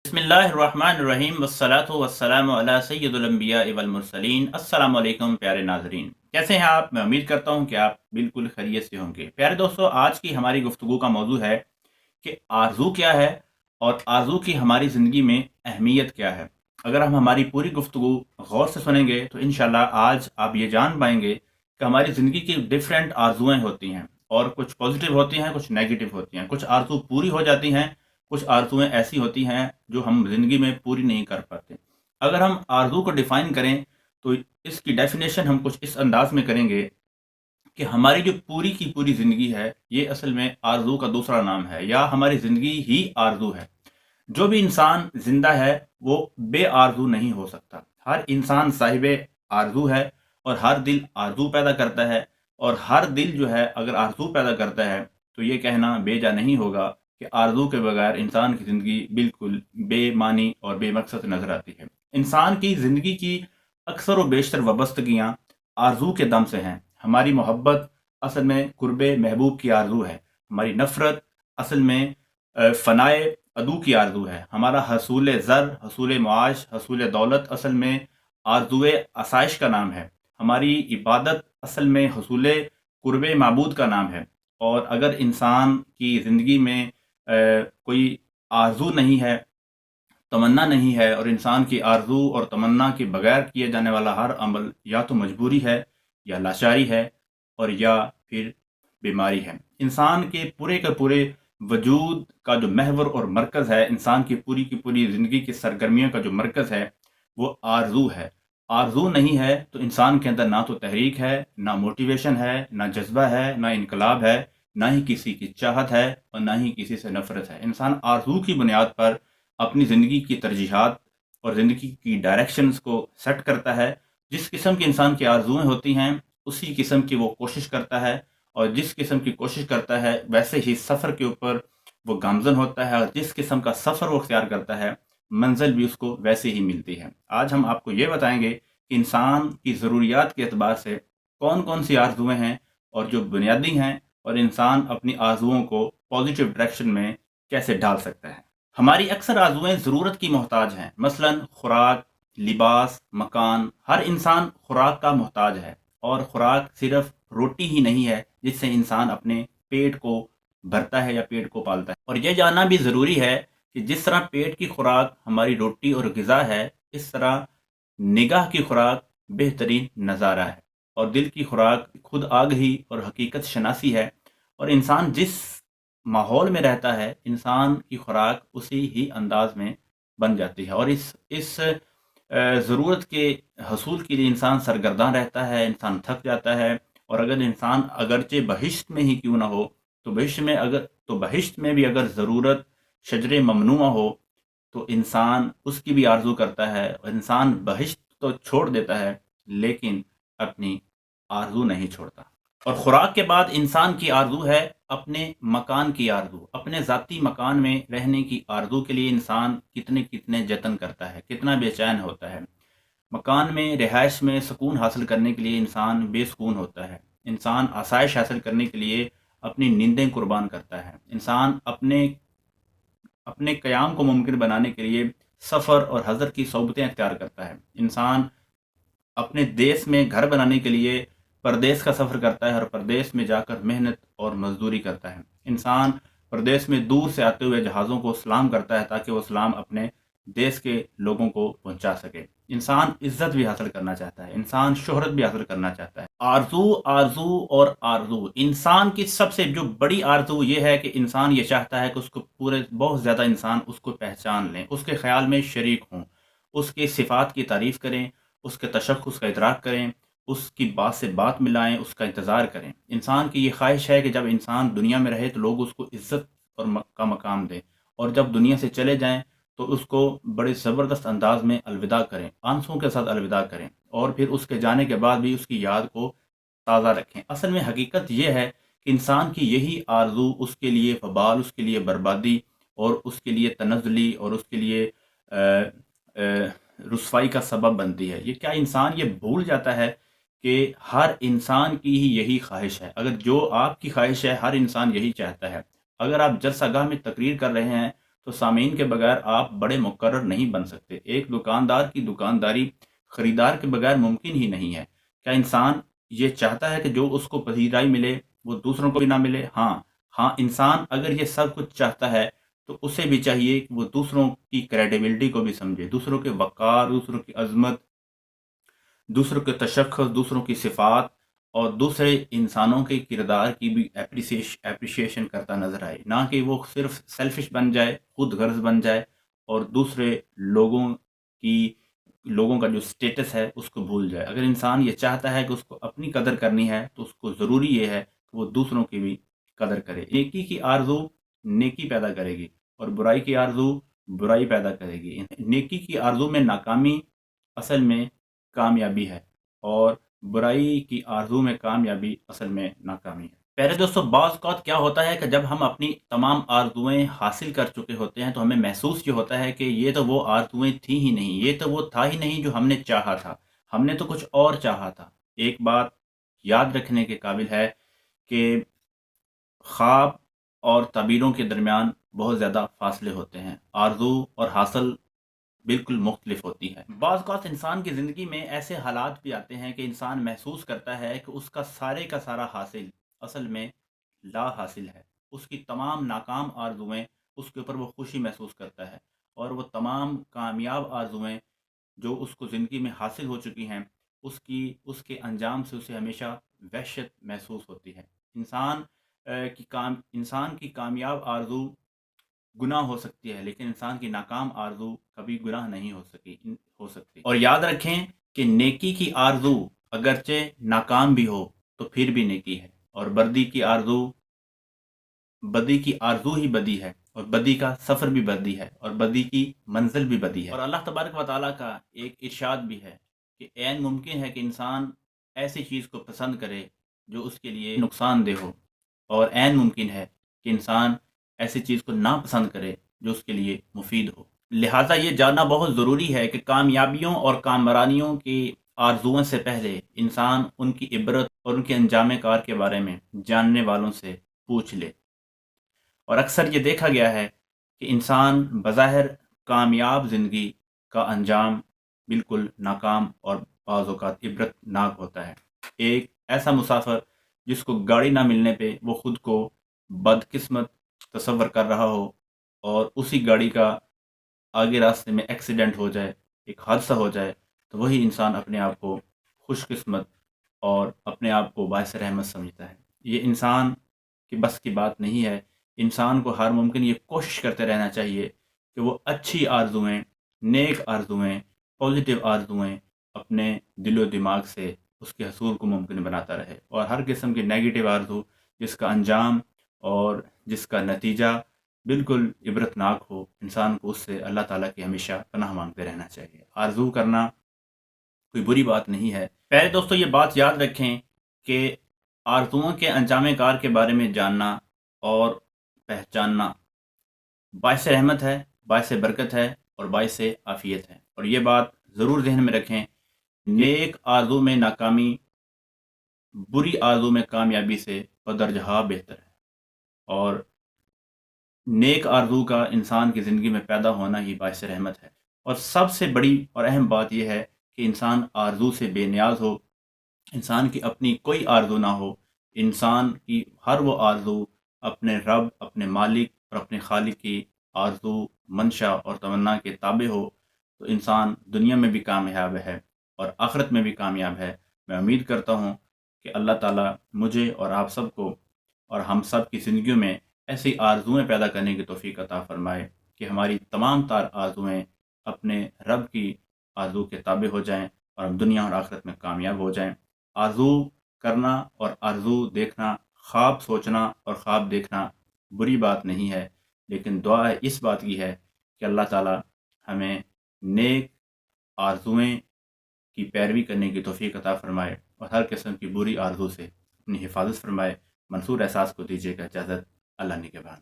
بسم اللہ الرحمن الرحیم والصلاة والسلام علی سید الانبیاء والمرسلین۔ السلام علیکم پیارے ناظرین، کیسے ہیں آپ؟ میں امید کرتا ہوں کہ آپ بالکل خیریت سے ہوں گے۔ پیارے دوستو، آج کی ہماری گفتگو کا موضوع ہے کہ آرزو کیا ہے اور آرزو کی ہماری زندگی میں اہمیت کیا ہے۔ اگر ہم ہماری پوری گفتگو غور سے سنیں گے تو انشاءاللہ آج آپ یہ جان پائیں گے کہ ہماری زندگی کی ڈیفرنٹ آرزویں ہوتی ہیں، اور کچھ پازیٹیو ہوتی ہیں، کچھ نیگیٹو ہوتی ہیں۔ کچھ آرزو پوری ہو جاتی ہیں، کچھ آرزویں ایسی ہوتی ہیں جو ہم زندگی میں پوری نہیں کر پاتے۔ اگر ہم آرزو کو ڈیفائن کریں تو اس کی ڈیفینیشن ہم کچھ اس انداز میں کریں گے کہ ہماری جو پوری کی پوری زندگی ہے یہ اصل میں آرزو کا دوسرا نام ہے، یا ہماری زندگی ہی آرزو ہے۔ جو بھی انسان زندہ ہے وہ بے آرزو نہیں ہو سکتا۔ ہر انسان صاحب آرزو ہے، اور ہر دل آرزو پیدا کرتا ہے، اور ہر دل جو ہے اگر آرزو پیدا کرتا ہے تو یہ کہنا بے جا نہیں ہوگا کہ آرزو کے بغیر انسان کی زندگی بالکل بے معنی اور بے مقصد نظر آتی ہے۔ انسان کی زندگی کی اکثر و بیشتر وابستگیاں آرزو کے دم سے ہیں۔ ہماری محبت اصل میں قرب محبوب کی آرزو ہے، ہماری نفرت اصل میں فنائے عدو کی آرزو ہے، ہمارا حصول زر، حصول معاش، حصول دولت اصل میں آرزو آسائش کا نام ہے، ہماری عبادت اصل میں حصول قرب معبود کا نام ہے۔ اور اگر انسان کی زندگی میں کوئی آرزو نہیں ہے، تمنا نہیں ہے، اور انسان کی آرزو اور تمنا کے بغیر کیے جانے والا ہر عمل یا تو مجبوری ہے، یا لاچاری ہے، اور یا پھر بیماری ہے۔ انسان کے پورے وجود کا جو محور اور مرکز ہے، انسان کی پوری زندگی کی سرگرمیوں کا جو مرکز ہے وہ آرزو ہے۔ آرزو نہیں ہے تو انسان کے اندر نہ تو تحریک ہے، نہ موٹیویشن ہے، نہ جذبہ ہے، نہ انقلاب ہے، نہ ہی کسی کی چاہت ہے، اور نہ ہی کسی سے نفرت ہے۔ انسان آرزو کی بنیاد پر اپنی زندگی کی ترجیحات اور زندگی کی ڈائریکشنز کو سیٹ کرتا ہے۔ جس قسم کی انسان کی آرزویں ہوتی ہیں اسی قسم کی وہ کوشش کرتا ہے، اور جس قسم کی کوشش کرتا ہے ویسے ہی سفر کے اوپر وہ گامزن ہوتا ہے، اور جس قسم کا سفر وہ اختیار کرتا ہے منزل بھی اس کو ویسے ہی ملتی ہے۔ آج ہم آپ کو یہ بتائیں گے کہ انسان کی ضروریات کے اعتبار سے کون کون سی آرزویں ہیں اور جو بنیادی ہیں، اور انسان اپنی آرزوؤں کو پازیٹیو ڈائریکشن میں کیسے ڈال سکتا ہے۔ ہماری اکثر آرزویں ضرورت کی محتاج ہیں، مثلا خوراک، لباس، مکان۔ ہر انسان خوراک کا محتاج ہے، اور خوراک صرف روٹی ہی نہیں ہے جس سے انسان اپنے پیٹ کو بھرتا ہے یا پیٹ کو پالتا ہے۔ اور یہ جاننا بھی ضروری ہے کہ جس طرح پیٹ کی خوراک ہماری روٹی اور غذا ہے، اس طرح نگاہ کی خوراک بہترین نظارہ ہے، اور دل کی خوراک خود آگہی اور حقیقت شناسی ہے۔ اور انسان جس ماحول میں رہتا ہے انسان کی خوراک اسی ہی انداز میں بن جاتی ہے، اور اس ضرورت کے حصول کے لیے انسان سرگرداں رہتا ہے، انسان تھک جاتا ہے۔ اور اگر انسان اگرچہ بہشت میں ہی کیوں نہ ہو تو بہشت میں بھی اگر ضرورت شجر ممنوع ہو تو انسان اس کی بھی آرزو کرتا ہے، اور انسان بہشت تو چھوڑ دیتا ہے لیکن اپنی آرزو نہیں چھوڑتا۔ اور خوراک کے بعد انسان کی آرزو ہے اپنے مکان کی آرزو۔ اپنے ذاتی مکان میں رہنے کی آرزو کے لیے انسان کتنے جتن کرتا ہے، کتنا بے چین ہوتا ہے۔ مکان میں، رہائش میں سکون حاصل کرنے کے لیے انسان بے سکون ہوتا ہے۔ انسان آسائش حاصل کرنے کے لیے اپنی نیندیں قربان کرتا ہے۔ انسان اپنے قیام کو ممکن بنانے کے لیے سفر اور حضر کی صحبتیں اختیار کرتا ہے۔ انسان اپنے دیس میں گھر بنانے کے لیے پردیس کا سفر کرتا ہے، اور پردیس میں جا کر محنت اور مزدوری کرتا ہے۔ انسان پردیس میں دور سے آتے ہوئے جہازوں کو سلام کرتا ہے تاکہ وہ سلام اپنے دیس کے لوگوں کو پہنچا سکے۔ انسان عزت بھی حاصل کرنا چاہتا ہے، انسان شہرت بھی حاصل کرنا چاہتا ہے۔ آرزو اور آرزو، انسان کی سب سے جو بڑی آرزو یہ ہے کہ انسان یہ چاہتا ہے کہ اس کو بہت زیادہ انسان اس کو پہچان لیں، اس کے خیال میں شریک ہوں، اس کی صفات کی تعریف کریں، اس کے تشخص کا ادراک کریں، اس کی بات سے بات ملائیں، اس کا انتظار کریں۔ انسان کی یہ خواہش ہے کہ جب انسان دنیا میں رہے تو لوگ اس کو عزت اور کا مقام دیں، اور جب دنیا سے چلے جائیں تو اس کو بڑے زبردست انداز میں الوداع کریں، آنسوں کے ساتھ الوداع کریں، اور پھر اس کے جانے کے بعد بھی اس کی یاد کو تازہ رکھیں۔ اصل میں حقیقت یہ ہے کہ انسان کی یہی آرزو اس کے لیے وبال، اس کے لیے بربادی، اور اس کے لیے تنزلی، اور اس کے لیے رسوائی کا سبب بنتی ہے۔ یہ کیا انسان یہ بھول جاتا ہے کہ ہر انسان کی ہی یہی خواہش ہے؟ اگر جو آپ کی خواہش ہے ہر انسان یہی چاہتا ہے۔ اگر آپ جلسہ گاہ میں تقریر کر رہے ہیں تو سامعین کے بغیر آپ بڑے مقرر نہیں بن سکتے۔ ایک دکاندار کی دکانداری خریدار کے بغیر ممکن ہی نہیں ہے۔ کیا انسان یہ چاہتا ہے کہ جو اس کو پذیرائی ملے وہ دوسروں کو بھی نہ ملے؟ ہاں انسان اگر یہ سب کچھ چاہتا ہے تو اسے بھی چاہیے کہ وہ دوسروں کی کریڈیبلٹی کو بھی سمجھے، دوسروں کے وقار، دوسروں کی عظمت، دوسروں کے تشخص، دوسروں کی صفات اور دوسرے انسانوں کے کردار کی بھی اپریشیشن کرتا نظر آئے، نہ کہ وہ صرف سیلفش بن جائے، خود غرض بن جائے اور دوسرے لوگوں کا جو سٹیٹس ہے اس کو بھول جائے۔ اگر انسان یہ چاہتا ہے کہ اس کو اپنی قدر کرنی ہے تو اس کو ضروری یہ ہے کہ وہ دوسروں کی بھی قدر کرے۔ نیکی کی آرزو نیکی پیدا کرے گی اور برائی کی آرزو برائی پیدا کرے گی۔ نیکی کی آرزو میں ناکامی اصل میں کامیابی ہے اور برائی کی آرزو میں کامیابی اصل میں ناکامی ہے۔ پہلے دوستو، بعض اوقات کیا ہوتا ہے کہ جب ہم اپنی تمام آرزویں حاصل کر چکے ہوتے ہیں تو ہمیں محسوس یہ ہوتا ہے کہ یہ تو وہ آرزویں تھیں ہی نہیں، یہ تو وہ تھا ہی نہیں جو ہم نے چاہا تھا، ہم نے تو کچھ اور چاہا تھا۔ ایک بات یاد رکھنے کے قابل ہے کہ خواب اور تعبیروں کے درمیان بہت زیادہ فاصلے ہوتے ہیں، آرزو اور حاصل بالکل مختلف ہوتی ہے۔ بعض اوقات انسان کی زندگی میں ایسے حالات بھی آتے ہیں کہ انسان محسوس کرتا ہے کہ اس کا سارا حاصل اصل میں لا حاصل ہے، اس کی تمام ناکام آرزویں اس کے اوپر وہ خوشی محسوس کرتا ہے اور وہ تمام کامیاب آرزویں جو اس کو زندگی میں حاصل ہو چکی ہیں اس کے انجام سے اسے ہمیشہ وحشت محسوس ہوتی ہے۔ انسان کی کامیاب آرزو گناہ ہو سکتی ہے، لیکن انسان کی ناکام آرزو کبھی گناہ نہیں ہو سکتی۔ اور یاد رکھیں کہ نیکی کی آرزو اگرچہ ناکام بھی ہو تو پھر بھی نیکی ہے، اور بدی کی آرزو ہی بدی ہے، اور بدی کا سفر بھی بدی ہے، اور بدی کی منزل بھی بدی ہے۔ اور اللہ تبارک و تعالیٰ کا ایک ارشاد بھی ہے کہ عین ممکن ہے کہ انسان ایسی چیز کو پسند کرے جو اس کے لیے نقصان دہ ہو، اور عین ممکن ہے کہ انسان ایسی چیز کو نہ پسند کرے جو اس کے لیے مفید ہو۔ لہٰذا یہ جاننا بہت ضروری ہے کہ کامیابیوں اور کامرانیوں کی آرزوؤں سے پہلے انسان ان کی عبرت اور ان کے انجام کار کے بارے میں جاننے والوں سے پوچھ لے۔ اور اکثر یہ دیکھا گیا ہے کہ انسان بظاہر کامیاب زندگی کا انجام بالکل ناکام اور بعض اوقات عبرت ناک ہوتا ہے۔ ایک ایسا مسافر جس کو گاڑی نہ ملنے پہ وہ خود کو بدقسمت تصور کر رہا ہو اور اسی گاڑی کا آگے راستے میں ایکسیڈنٹ ہو جائے، ایک حادثہ ہو جائے، تو وہی انسان اپنے آپ کو خوش قسمت اور اپنے آپ کو باعث رحمت سمجھتا ہے۔ یہ انسان کی بس کی بات نہیں ہے۔ انسان کو ہر ممکن یہ کوشش کرتے رہنا چاہیے کہ وہ اچھی آرزویں، نیک آرزویں، پازیٹیو آرزویں اپنے دل و دماغ سے اس کے حصول کو ممکن بناتا رہے، اور ہر قسم کی نیگیٹو آرزو جس کا انجام اور جس کا نتیجہ بالکل عبرتناک ہو، انسان کو اس سے اللہ تعالیٰ کی ہمیشہ پناہ مانگتے رہنا چاہیے۔ آرزو کرنا کوئی بری بات نہیں ہے۔ پہلے دوستو یہ بات یاد رکھیں کہ آرزوؤں کے انجام کار کے بارے میں جاننا اور پہچاننا باعث رحمت ہے، باعث برکت ہے اور باعث عافیت ہے۔ اور یہ بات ضرور ذہن میں رکھیں، نیک آرزو میں ناکامی بری آرزو میں کامیابی سے بدرجہ بہتر ہے، اور نیک آرزو کا انسان کی زندگی میں پیدا ہونا ہی باعث رحمت ہے۔ اور سب سے بڑی اور اہم بات یہ ہے کہ انسان آرزو سے بے نیاز ہو، انسان کی اپنی کوئی آرزو نہ ہو، انسان کی ہر وہ آرزو اپنے رب، اپنے مالک اور اپنے خالق کی آرزو، منشا اور تمنا کے تابع ہو، تو انسان دنیا میں بھی کامیاب ہے اور آخرت میں بھی کامیاب ہے۔ میں امید کرتا ہوں کہ اللہ تعالیٰ مجھے اور آپ سب کو اور ہم سب کی زندگیوں میں ایسی آرزویں پیدا کرنے کی توفیق عطا فرمائے کہ ہماری تمام تار آرزویں اپنے رب کی آرزو کے تابع ہو جائیں اور ہم دنیا اور آخرت میں کامیاب ہو جائیں۔ آرزو کرنا اور آرزو دیکھنا، خواب سوچنا اور خواب دیکھنا بری بات نہیں ہے، لیکن دعا اس بات کی ہے کہ اللہ تعالیٰ ہمیں نیک آرزویں کی پیروی کرنے کی توفیق عطا فرمائے اور ہر قسم کی بری آرزو سے اپنی حفاظت فرمائے۔ منصور احساس کو دیجیے گا اجازت، اللہ نگہبان۔